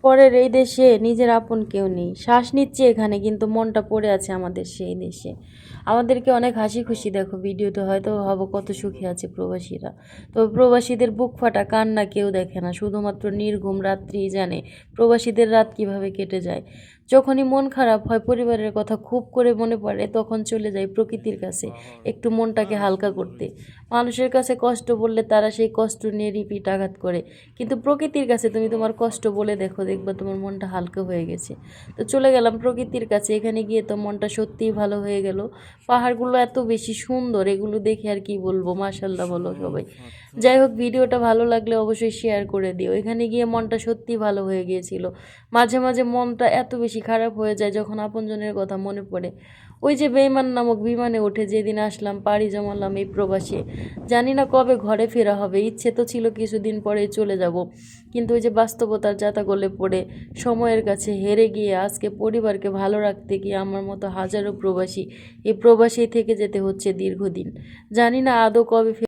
পরের এই দেশে নিজের আপন কেউ নেই। শ্বাস নিচ্ছে এখানে, কিন্তু মনটা পড়ে আছে আমাদের সেই দেশে। আমাদেরকে অনেক হাসি খুশি দেখো ভিডিওতে, হয়তো ভাবো কত সুখী আছে প্রবাসীরা। তবে প্রবাসীদের বুক ফাটা কান্না কেউ দেখে না, শুধুমাত্র নির্ঘুম রাত্রিই জানে প্রবাসীদের রাত কিভাবে কেটে যায়। যখনই মন খারাপ হয়, পরিবারের কথা খুব করে মনে পড়ে, তখন চলে যাই প্রকৃতির কাছে একটু মনটাকে হালকা করতে। মানুষের কাছে কষ্ট বললে তারা সেই কষ্ট নিয়ে রিপিট আঘাত করে, কিন্তু প্রকৃতির কাছে তুমি তোমার কষ্ট বলে দেখো, দেখবা তোমার মনটা হালকা হয়ে গেছে। তো চলে গেলাম প্রকৃতির কাছে, এখানে গিয়ে তো মনটা সত্যিই ভালো হয়ে গেল। পাহাড়গুলো এত বেশি সুন্দর, এগুলো দেখে আর কি বলবো, মাশাল্লাহ বলো সবাই। যাই হোক, ভিডিওটা ভালো লাগলে অবশ্যই শেয়ার করে দিও। এখানে গিয়ে মনটা সত্যিই ভালো হয়ে গিয়েছিল। মাঝে মাঝে মনটা এত বেশি খারাপ হয়ে যায় যখন আপনজনের কথা মনে পড়ে। ওই যে বেইমান নামক বিমানে উঠে যেদিন আসলাম, পাড়ি জমালাম এই প্রবাসে, জানি না কবে ঘরে ফেরা হবে। ইচ্ছে তো ছিল কিছুদিন পরেই চলে যাব, কিন্তু ওই যে বাস্তবতার জাতাকলে পড়ে সময়ের কাছে হেরে গিয়ে আজকে পরিবারকে ভালো রাখতে গিয়ে আমার মতো হাজারো প্রবাসী এই প্রবাসী থেকে যেতে হচ্ছে দীর্ঘদিন। জানি না আদৌ কবে